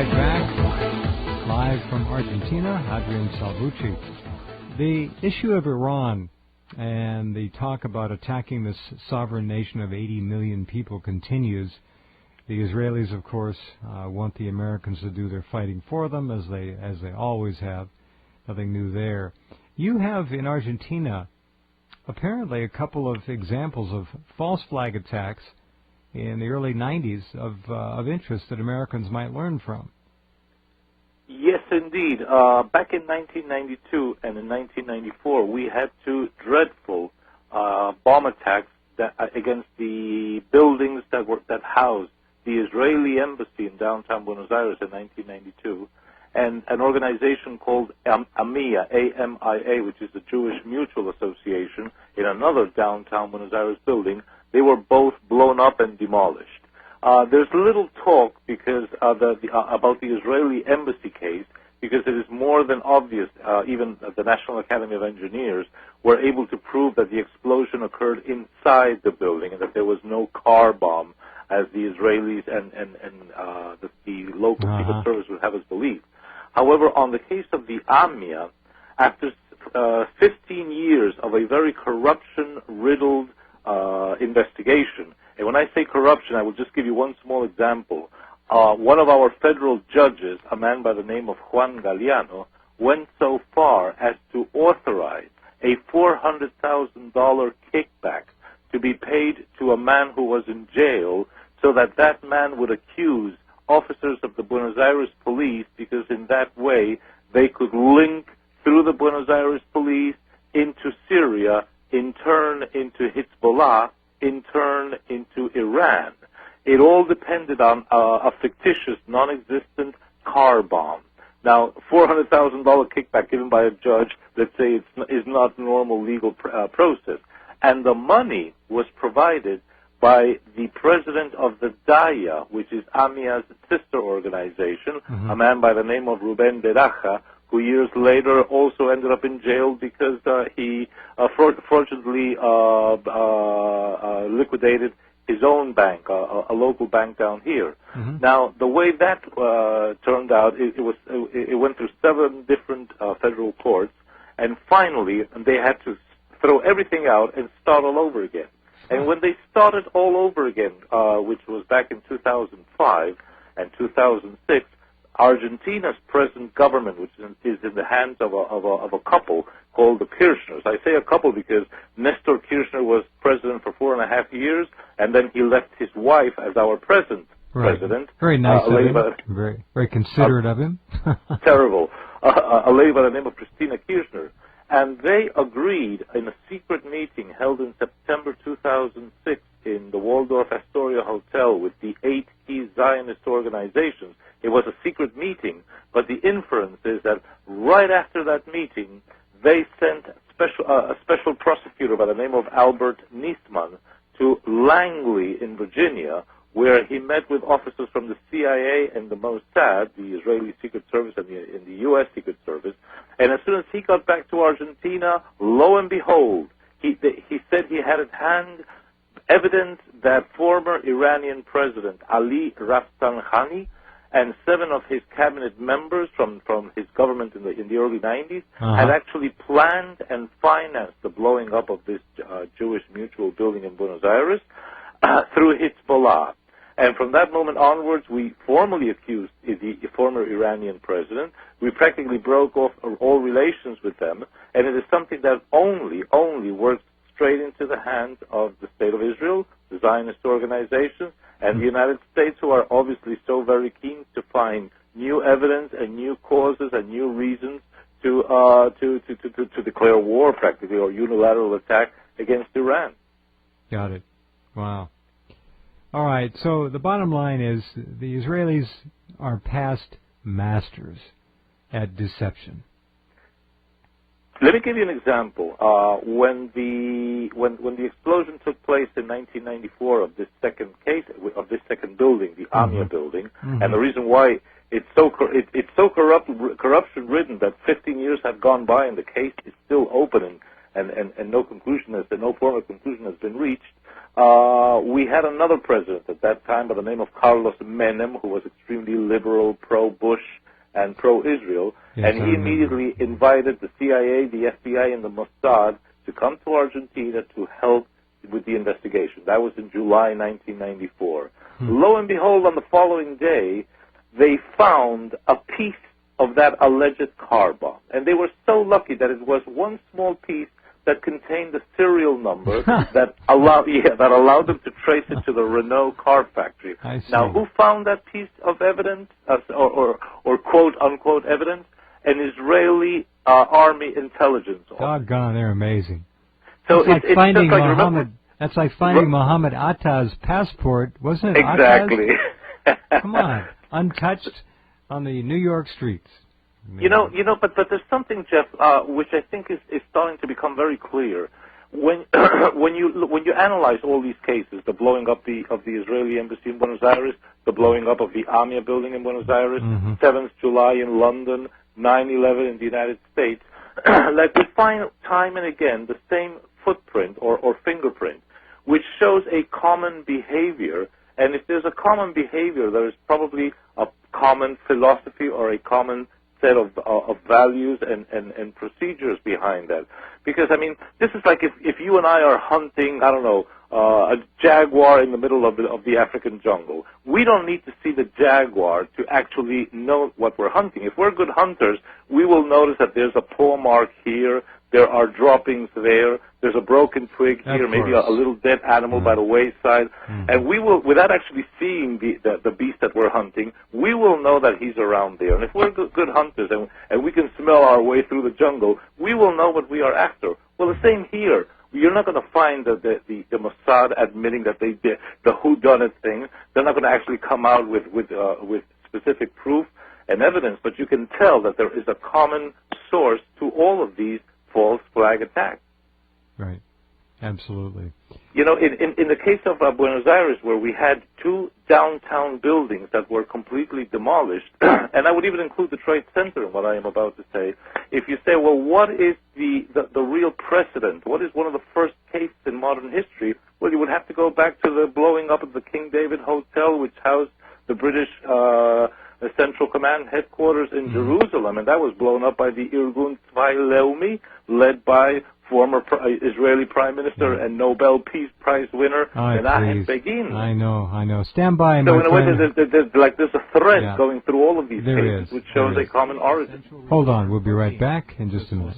right back, live from Argentina, Adrian Salbuchi. The issue of Iran and the talk about attacking this sovereign nation of 80 million people continues. The Israelis, of course, want the Americans to do their fighting for them, as they always have. Nothing new there. You have in Argentina apparently a couple of examples of false flag attacks in the early 90s of interest that Americans might learn from. Yes, indeed. Back in 1992 and in 1994, we had two dreadful bomb attacks against the buildings that housed the Israeli embassy in downtown Buenos Aires in 1992, and an organization called AMIA, A-M-I-A, which is the Jewish Mutual Association, in another downtown Buenos Aires building. They were both blown up and demolished. There's little talk because about the Israeli embassy case, because it is more than obvious. Even the National Academy of Engineers were able to prove that the explosion occurred inside the building and that there was no car bomb, as the Israelis and the local Secret Service would have us believe. However, on the case of the AMIA, after 15 years of a very corruption-riddled investigation, and when I say corruption, I will just give you one small example. One of our federal judges, a man by the name of Juan Galeano, went so far as to authorize a $400,000 kickback to be paid to a man who was in jail, so that that man would accuse officers of the Buenos Aires police, because in that way they could link through the Buenos Aires police into Syria, in turn into Hezbollah, in turn into Iran. It all depended on a fictitious, non-existent car bomb. Now, $400,000 kickback given by a judge, let's say, is not normal legal process. And the money was provided by the president of the DAIA, which is AMIA's sister organization, a man by the name of Rubén Beraja, who years later also ended up in jail because he fraudulently liquidated his own bank, a local bank down here. Now, the way that turned out, it went through 7 different federal courts, and finally they had to throw everything out and start all over again. And when they started all over again, which was back in 2005 and 2006, Argentina's present government, which is in the hands of a couple called the Kirchners. I say a couple because Nestor Kirchner was president for 4.5 years, and then he left his wife as our present president. Very nice of him. Very, very considerate of him. Terrible. A lady by the name of Christina Kirchner. And they agreed in a secret meeting held in September 2006 in the Waldorf Astoria Hotel with the 8 key Zionist organizations. It was a secret meeting, but the inference is that right after that meeting, they sent a special prosecutor by the name of Albert Niestman to Langley in Virginia, where he met with officers from the CIA and the Mossad, the Israeli Secret Service, and the U.S. Secret Service. And as soon as he got back to Argentina, lo and behold, he said he had at hand evidence that former Iranian President Ali Rafsanjani and 7 of his cabinet members from his government in the early 90s had actually planned and financed the blowing up of this Jewish Mutual building in Buenos Aires through Hezbollah. And from that moment onwards, we formally accused the former Iranian president. We practically broke off all relations with them, and it is something that only works straight into the hands of the State of Israel, the Zionist organizations, and the United States, who are obviously so very keen to find new evidence and new causes and new reasons to declare war, practically, or unilateral attack against Iran. Got it. Wow. All right, so the bottom line is the Israelis are past masters at deception. Let me give you an example. When the explosion took place in 1994 of this second case, of this second building, the AMIA building, and the reason why it's so corruption-ridden that 15 years have gone by and the case is still open and no formal conclusion has been reached. we had another president at that time by the name of Carlos Menem, who was extremely liberal, pro-Bush, and pro-Israel, yes, and he immediately invited the CIA, the FBI, and the Mossad to come to Argentina to help with the investigation. That was in July 1994. Lo and behold, on the following day, they found a piece of that alleged car bomb. And they were so lucky that it was one small piece that contained the serial number that allowed them to trace it to the Renault car factory. Now, who found that piece of evidence, or quote-unquote evidence? An Israeli Army intelligence officer. Doggone, they're amazing. So it's like finding just like, Muhammad. That's like finding Muhammad Atta's passport, wasn't it? Exactly. Come on, untouched on the New York streets. You know, but there's something, Jeff, which I think is starting to become very clear. When when you analyze all these cases, the blowing up of the Israeli embassy in Buenos Aires, the blowing up of the AMIA building in Buenos Aires, 7th July in London, 9/11 in the United States, like we find time and again the same footprint or fingerprint, which shows a common behavior. And if there's a common behavior, there is probably a common philosophy or a common set of values and procedures behind that. Because, I mean, this is like if you and I are hunting, I don't know, a jaguar in the middle of the African jungle. We don't need to see the jaguar to actually know what we're hunting. If we're good hunters, we will notice that there's a paw mark here, there are droppings there, there's a broken twig here, maybe a little dead animal by the wayside, and we will, without actually seeing the beast that we're hunting, we will know that he's around there. And if we're good hunters and we can smell our way through the jungle, we will know what we are after. Well, the same here. You're not going to find the Mossad admitting that they did the whodunit thing. They're not going to actually come out with specific proof and evidence, but you can tell that there is a common source to all of these false flag attacks. Right. Absolutely. You know, in the case of Buenos Aires, where we had two downtown buildings that were completely demolished, and I would even include the Trade Center in what I am about to say, if you say, well, what is the real precedent? What is one of the first cases in modern history? Well, you would have to go back to the blowing up of the King David Hotel, which housed the British Central Command headquarters in Jerusalem, and that was blown up by the Irgun Tzvai Leumi, led by former Israeli Prime Minister and Nobel Peace Prize winner Menachem Begin. I know. Stand by, so my in a way, friend. there's a thread going through all of these cases, which shows a common origin. Hold on, we'll be right back in just a minute.